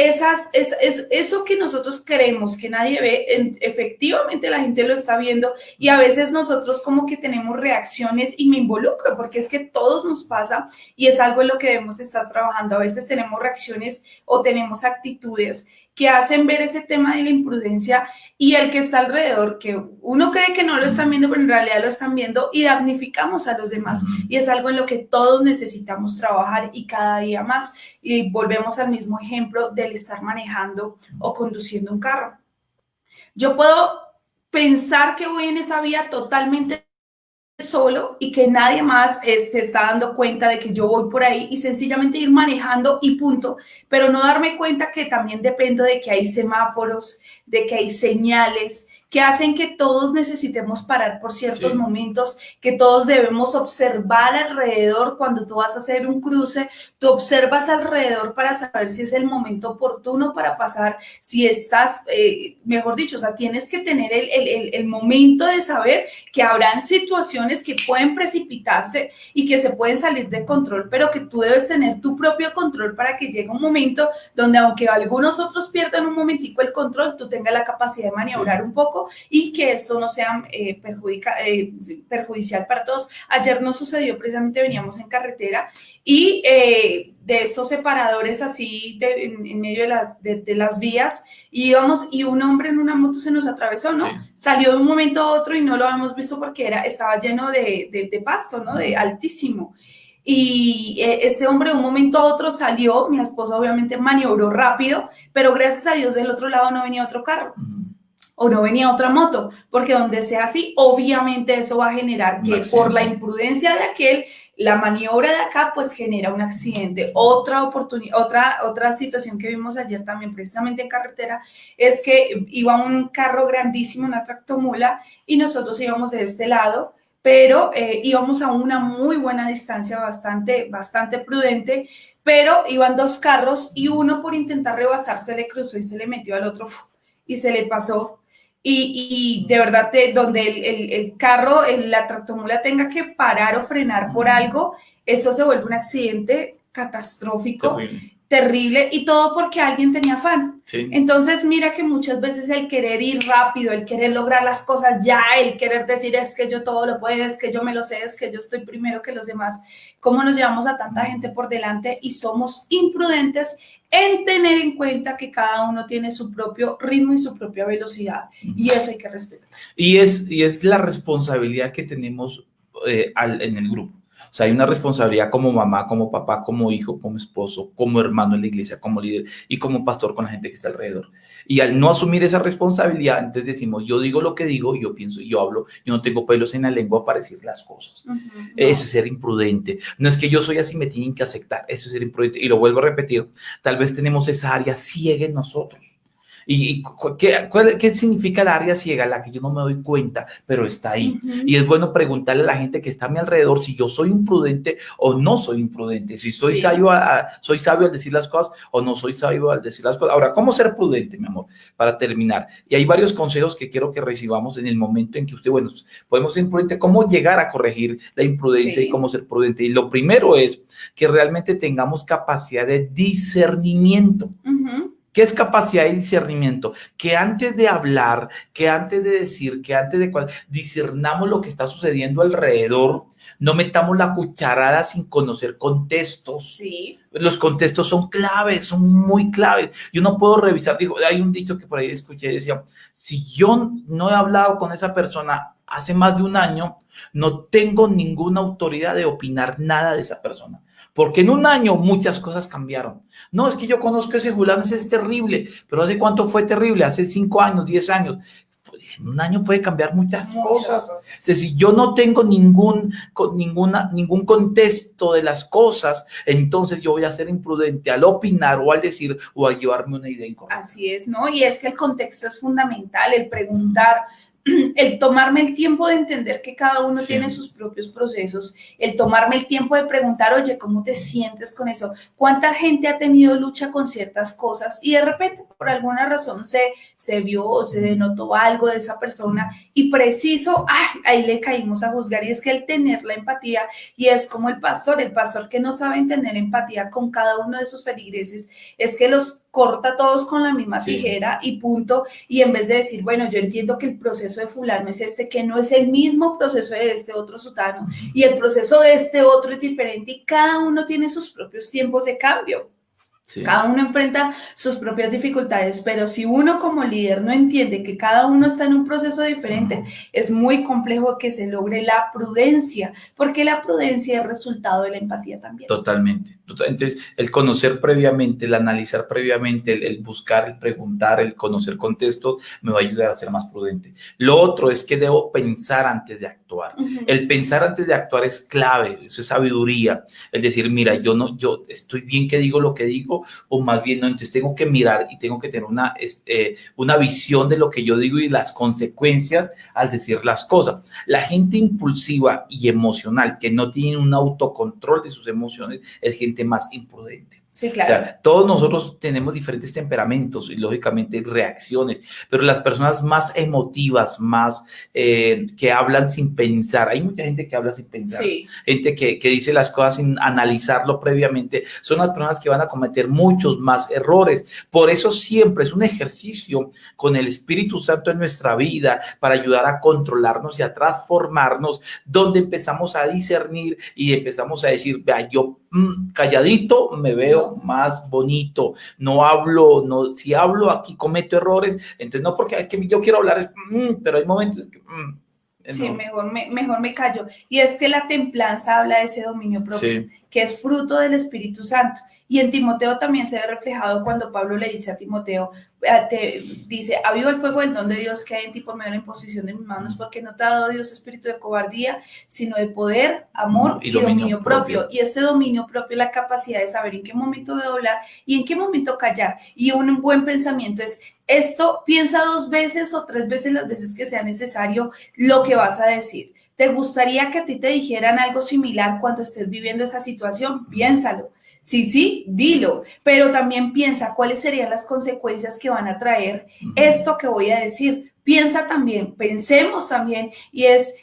eso que nosotros creemos que nadie ve, efectivamente la gente lo está viendo y a veces nosotros como que tenemos reacciones y me involucro porque es que todos nos pasa y es algo en lo que debemos estar trabajando. A veces tenemos reacciones o tenemos actitudes que hacen ver ese tema de la imprudencia y el que está alrededor, que uno cree que no lo están viendo, pero en realidad lo están viendo y damnificamos a los demás. Y es algo en lo que todos necesitamos trabajar y cada día más. Y volvemos al mismo ejemplo del estar manejando o conduciendo un carro. Yo puedo pensar que voy en esa vía totalmente solo y que nadie más se está dando cuenta de que yo voy por ahí y sencillamente ir manejando y punto, pero no darme cuenta que también dependo de que hay semáforos, de que hay señales que hacen que todos necesitemos parar por ciertos momentos, que todos debemos observar alrededor. Cuando tú vas a hacer un cruce, tú observas alrededor para saber si es el momento oportuno para pasar, si estás, mejor dicho, o sea, tienes que tener el momento de saber que habrán situaciones que pueden precipitarse y que se pueden salir de control, pero que tú debes tener tu propio control para que llegue un momento donde, aunque algunos otros pierdan un momentico el control, tú tengas la capacidad de maniobrar un poco y que esto no sea perjudicial para todos. Ayer nos sucedió, precisamente veníamos en carretera y de estos separadores así en medio de las vías íbamos y un hombre en una moto se nos atravesó, ¿no? Salió de un momento a otro y no lo habíamos visto porque estaba lleno de pasto, ¿no? De altísimo. Y este hombre de un momento a otro salió, mi esposa obviamente maniobró rápido, pero gracias a Dios del otro lado no venía otro carro. O no venía otra moto, porque donde sea así, obviamente eso va a generar que por la imprudencia de aquel, la maniobra de acá, pues genera un accidente. Otra situación que vimos ayer también, precisamente en carretera, es que iba un carro grandísimo, una tractomula, y nosotros íbamos de este lado, pero íbamos a una muy buena distancia, bastante prudente, pero iban dos carros y uno por intentar rebasar se le cruzó y se le metió al otro y se le pasó. Y de verdad, donde el carro, la tractomula tenga que parar o frenar por algo, eso se vuelve un accidente catastrófico, terrible, y todo porque alguien tenía afán. Entonces, mira que muchas veces el querer ir rápido, el querer lograr las cosas ya, el querer decir es que yo todo lo puedo, es que yo me lo sé, es que yo estoy primero que los demás, cómo nos llevamos a tanta gente por delante y somos imprudentes en tener en cuenta que cada uno tiene su propio ritmo y su propia velocidad, y eso hay que respetar. Y es la responsabilidad que tenemos en el grupo. O sea, hay una responsabilidad como mamá, como papá, como hijo, como esposo, como hermano en la iglesia, como líder y como pastor con la gente que está alrededor. Y al no asumir esa responsabilidad, entonces decimos, yo digo lo que digo, yo pienso, yo hablo, yo no tengo pelos en la lengua para decir las cosas. Eso es ser imprudente. No es que yo soy así, me tienen que aceptar. Eso es ser imprudente. Y lo vuelvo a repetir, tal vez tenemos esa área ciega en nosotros. ¿Y qué significa el área ciega? La que yo no me doy cuenta, pero está ahí. Y es bueno preguntarle a la gente que está a mi alrededor si yo soy imprudente o no soy imprudente, si soy sabio al decir las cosas o no soy sabio al decir las cosas. Ahora, ¿cómo ser prudente, mi amor? Para terminar. Y hay varios consejos que quiero que recibamos en el momento en que usted, bueno, podemos ser imprudente, cómo llegar a corregir la imprudencia y cómo ser prudente. Y lo primero es que realmente tengamos capacidad de discernimiento. ¿Qué es capacidad de discernimiento? Que antes de hablar, que antes de decir, que antes de discernamos lo que está sucediendo alrededor, no metamos la cucharada sin conocer contextos. Los contextos son claves, son muy claves. Yo no puedo revisar, hay un dicho que por ahí escuché, decía, si yo no he hablado con esa persona hace más de un año, no tengo ninguna autoridad de opinar nada de esa persona. Porque en un año muchas cosas cambiaron. No, es que yo conozco a ese fulano, ese es terrible, pero ¿hace cuánto fue terrible? Hace 5 años, 10 años. En un año puede cambiar muchas cosas. Entonces, si yo no tengo ningún contexto de las cosas, entonces yo voy a ser imprudente al opinar o al decir o al llevarme una idea incorrecta. Así es, ¿no? Y es que el contexto es fundamental, el preguntar, el tomarme el tiempo de entender que cada uno tiene sus propios procesos, el tomarme el tiempo de preguntar, oye, ¿cómo te sientes con eso? ¿Cuánta gente ha tenido lucha con ciertas cosas y de repente por alguna razón se vio o se denotó algo de esa persona y preciso, ahí le caímos a juzgar? Y es que el tener la empatía, y es como el pastor que no sabe tener empatía con cada uno de sus feligreses, es que los corta todos con la misma tijera y punto, y en vez de decir, bueno, yo entiendo que el proceso de fulano es este, que no es el mismo proceso de este otro sutano, y el proceso de este otro es diferente, y cada uno tiene sus propios tiempos de cambio. Sí. Cada uno enfrenta sus propias dificultades, pero si uno como líder no entiende que cada uno está en un proceso diferente, es muy complejo que se logre la prudencia, porque la prudencia es resultado de la empatía también. Totalmente. Entonces, el conocer previamente, el analizar previamente, el buscar, el preguntar, el conocer contextos, me va a ayudar a ser más prudente. Lo otro es que debo pensar antes de actuar. El pensar antes de actuar es clave, eso es sabiduría. El decir, mira, yo estoy bien que digo lo que digo, o más bien no, entonces tengo que mirar y tengo que tener una visión de lo que yo digo y las consecuencias al decir las cosas. La gente impulsiva y emocional que no tiene un autocontrol de sus emociones es gente más imprudente. Sí, claro. O sea, todos nosotros tenemos diferentes temperamentos y lógicamente reacciones, pero las personas más emotivas, más que hablan sin pensar, hay mucha gente que habla sin pensar, sí. Gente que dice las cosas sin analizarlo previamente, son las personas que van a cometer muchos más errores. Por eso siempre es un ejercicio con el Espíritu Santo en nuestra vida para ayudar a controlarnos y a transformarnos, donde empezamos a discernir y empezamos a decir, vea, yo calladito me veo más bonito, no hablo, no, si hablo aquí cometo errores, entonces no porque es que yo quiero hablar, pero hay momentos que sí, no. mejor me callo. Y es que la templanza habla de ese dominio propio, sí, que es fruto del Espíritu Santo. Y en Timoteo también se ve reflejado cuando Pablo le dice a Timoteo, dice, aviva el fuego del don de Dios que hay en ti por medio de la imposición de mis manos, porque no te ha dado Dios espíritu de cobardía, sino de poder, amor y dominio propio. Y este dominio propio es la capacidad de saber en qué momento de hablar y en qué momento callar. Y un buen pensamiento es, esto piensa 2 veces o 3 veces las veces que sea necesario lo que vas a decir. ¿Te gustaría que a ti te dijeran algo similar cuando estés viviendo esa situación? Piénsalo. Sí, dilo, pero también piensa cuáles serían las consecuencias que van a traer esto que voy a decir. Piensa también, pensemos también, y es,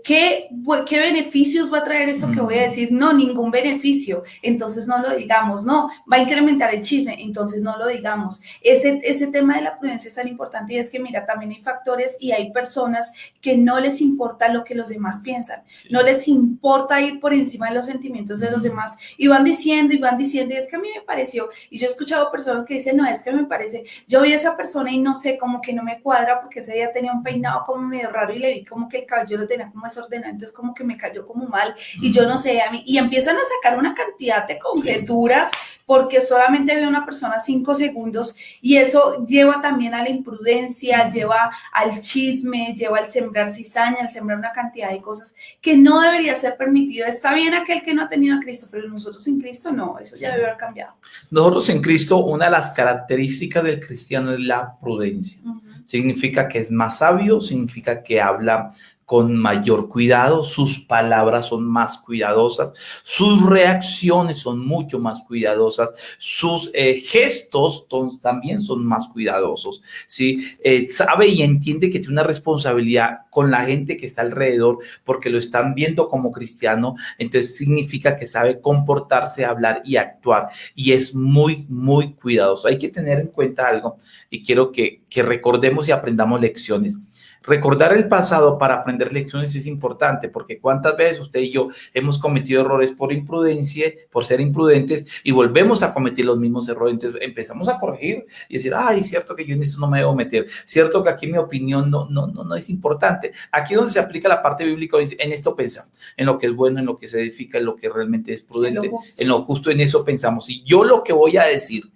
¿qué beneficios va a traer esto que voy a decir? No, ningún beneficio, entonces no lo digamos, no, va a incrementar el chisme, entonces no lo digamos. Ese tema de la prudencia es tan importante y es que, mira, también hay factores y hay personas que no les importa lo que los demás piensan, sí, no les importa ir por encima de los sentimientos de los demás y van diciendo, y es que a mí me pareció, y yo he escuchado personas que dicen, no, es que me parece, yo vi a esa persona y no sé, como que no me cuadra porque ese día tenía un peinado como medio raro y le vi como que el cabello lo tenía como desordenado, entonces como que me cayó como mal y yo no sé, a mí, y empiezan a sacar una cantidad de conjeturas porque solamente ve una persona 5 segundos y eso lleva también a la imprudencia, lleva al chisme, lleva al sembrar cizaña, al sembrar una cantidad de cosas que no debería ser permitido. Está bien aquel que no ha tenido a Cristo, pero nosotros en Cristo no, eso ya debe haber cambiado. Nosotros en Cristo, una de las características del cristiano es la prudencia. Significa que es más sabio, significa que habla con mayor cuidado, sus palabras son más cuidadosas, sus reacciones son mucho más cuidadosas, sus gestos también son más cuidadosos, ¿sí? Sabe y entiende que tiene una responsabilidad con la gente que está alrededor porque lo están viendo como cristiano, entonces significa que sabe comportarse, hablar y actuar y es muy, muy cuidadoso. Hay que tener en cuenta algo y quiero que recordemos y aprendamos lecciones. Recordar el pasado para aprender lecciones es importante porque cuántas veces usted y yo hemos cometido errores por imprudencia, por ser imprudentes y volvemos a cometer los mismos errores. Entonces empezamos a corregir y decir, ay, cierto que yo en esto no me debo meter, cierto que aquí mi opinión no es importante. Aquí donde se aplica la parte bíblica, en esto pensamos, en lo que es bueno, en lo que se edifica, en lo que realmente es prudente, en lo justo, en eso pensamos. Y yo lo que voy a decir,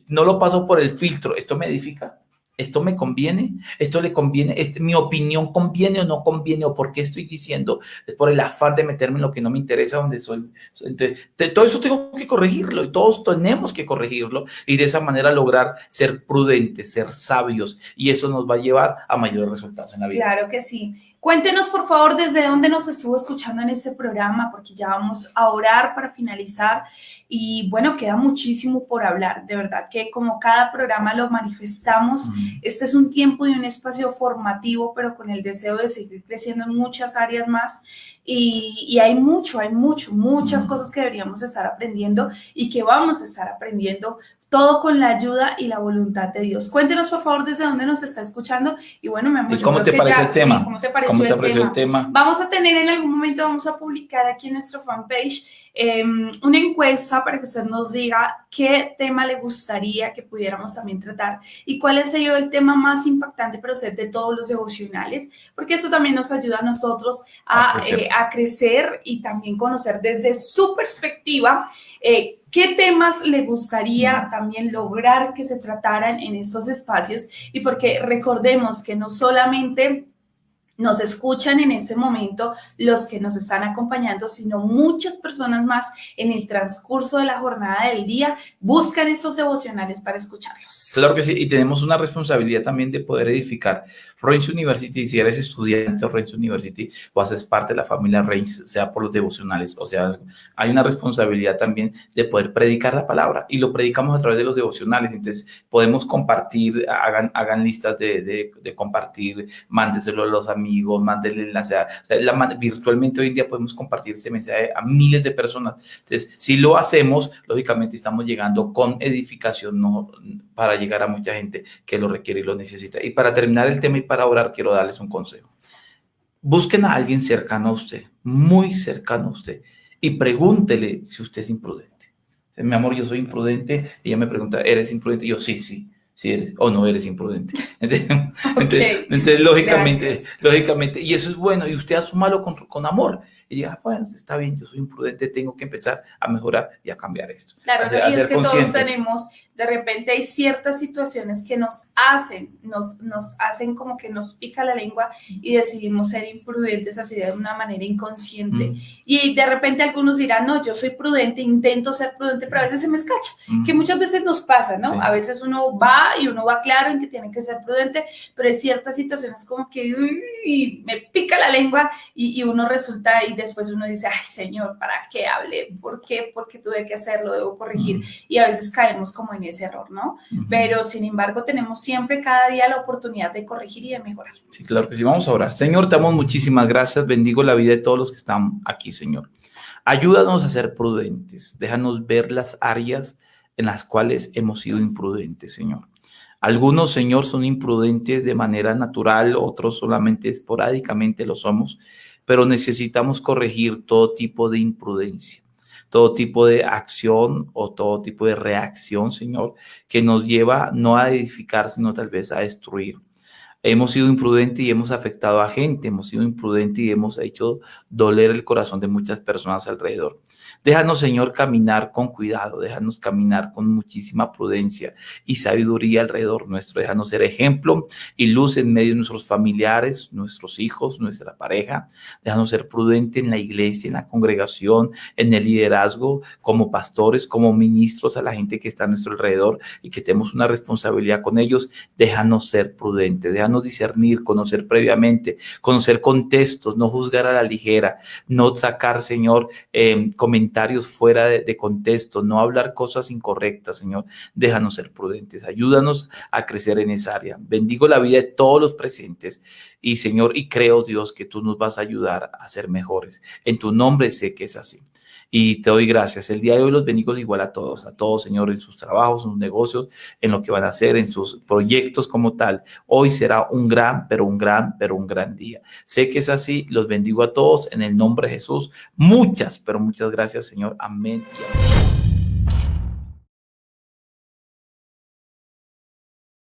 no lo paso por el filtro, ¿esto me edifica? ¿Esto me conviene? ¿Esto le conviene? ¿Mi opinión conviene o no conviene? ¿O por qué estoy diciendo? Es por el afán de meterme en lo que no me interesa, donde soy. Entonces, todo eso tengo que corregirlo y todos tenemos que corregirlo y de esa manera lograr ser prudentes, ser sabios y eso nos va a llevar a mayores resultados en la vida. Claro que sí. Cuéntenos, por favor, desde dónde nos estuvo escuchando en este programa, porque ya vamos a orar para finalizar. Y bueno, queda muchísimo por hablar. De verdad que como cada programa lo manifestamos, este es un tiempo y un espacio formativo, pero con el deseo de seguir creciendo en muchas áreas más. Y hay muchas cosas que deberíamos estar aprendiendo y que vamos a estar aprendiendo todo con la ayuda y la voluntad de Dios. Cuéntenos, por favor, desde dónde nos está escuchando. Y bueno, mi amor, ¿y cómo te pareció el tema? Sí, ¿cómo te pareció el tema? Vamos a tener en algún momento, vamos a publicar aquí en nuestro fanpage una encuesta para que usted nos diga qué tema le gustaría que pudiéramos también tratar y cuál es el tema más impactante para usted de todos los devocionales, porque eso también nos ayuda a nosotros a crecer y también conocer desde su perspectiva qué temas le gustaría también lograr que se trataran en estos espacios, y porque recordemos que no solamente nos escuchan en este momento los que nos están acompañando, sino muchas personas más en el transcurso de la jornada del día buscan estos devocionales para escucharlos. Claro que sí, y tenemos una responsabilidad también de poder edificar Reims University. Si eres estudiante de Reims University o haces parte de la familia Reims, sea por los devocionales, o sea, hay una responsabilidad también de poder predicar la palabra, y lo predicamos a través de los devocionales. Entonces podemos compartir, hagan listas de compartir, mándeselo a los amigos, mándenle enlace. Virtualmente hoy en día podemos compartir ese mensaje a miles de personas. Entonces, si lo hacemos, lógicamente estamos llegando con edificación, no para llegar a mucha gente que lo requiere y lo necesita. Y para terminar el tema y para orar, quiero darles un consejo. Busquen a alguien cercano a usted, muy cercano a usted, y pregúntele si usted es imprudente. Mi amor, yo soy imprudente. Ella me pregunta, ¿eres imprudente? Y yo, sí eres, o no eres imprudente. Entonces lógicamente, y eso es bueno, y usted asúmalo con amor, y diga, pues está bien, yo soy imprudente, tengo que empezar a mejorar y a cambiar esto. Claro, y es que todos tenemos, de repente hay ciertas situaciones que nos hacen como que nos pica la lengua y decidimos ser imprudentes así de una manera inconsciente. Y de repente algunos dirán, no, yo soy prudente, intento ser prudente, pero a veces se me escacha, que muchas veces nos pasa, ¿no? Sí. A veces uno va claro en que tiene que ser prudente, pero hay ciertas situaciones como que me pica la lengua y uno resulta, y después uno dice, ay, Señor, ¿para qué hablé? ¿Por qué? Porque tuve que hacerlo, debo corregir. Y a veces caemos como en ese error, ¿no? Pero sin embargo tenemos siempre cada día la oportunidad de corregir y de mejorar. Sí, claro que sí. Vamos a orar. Señor, te damos muchísimas gracias. Bendigo la vida de todos los que están aquí, Señor. Ayúdanos a ser prudentes. Déjanos ver las áreas en las cuales hemos sido imprudentes, Señor. Algunos, Señor, son imprudentes de manera natural, otros solamente esporádicamente lo somos, pero necesitamos corregir todo tipo de imprudencia, todo tipo de acción o todo tipo de reacción, Señor, que nos lleva no a edificar, sino tal vez a destruir. Hemos sido imprudentes y hemos afectado a gente, hemos sido imprudentes y hemos hecho doler el corazón de muchas personas alrededor. Déjanos, Señor, caminar con cuidado, déjanos caminar con muchísima prudencia y sabiduría alrededor nuestro. Déjanos ser ejemplo y luz en medio de nuestros familiares, nuestros hijos, nuestra pareja. Déjanos ser prudentes en la iglesia, en la congregación, en el liderazgo, como pastores, como ministros, a la gente que está a nuestro alrededor y que tenemos una responsabilidad con ellos. Déjanos ser prudentes, déjanos discernir, conocer previamente, conocer contextos, no juzgar a la ligera, no sacar, Señor, comentarios fuera de contexto, no hablar cosas incorrectas, Señor. Déjanos ser prudentes, ayúdanos a crecer en esa área. Bendigo la vida de todos los presentes y, Señor, y creo, Dios, que tú nos vas a ayudar a ser mejores. En tu nombre sé que es así. Y te doy gracias. El día de hoy los bendigo igual a todos, Señor, en sus trabajos, en sus negocios, en lo que van a hacer, en sus proyectos como tal. Hoy será un gran día. Sé que es así. Los bendigo a todos en el nombre de Jesús. Muchas, pero muchas gracias, Señor. Amén y amén.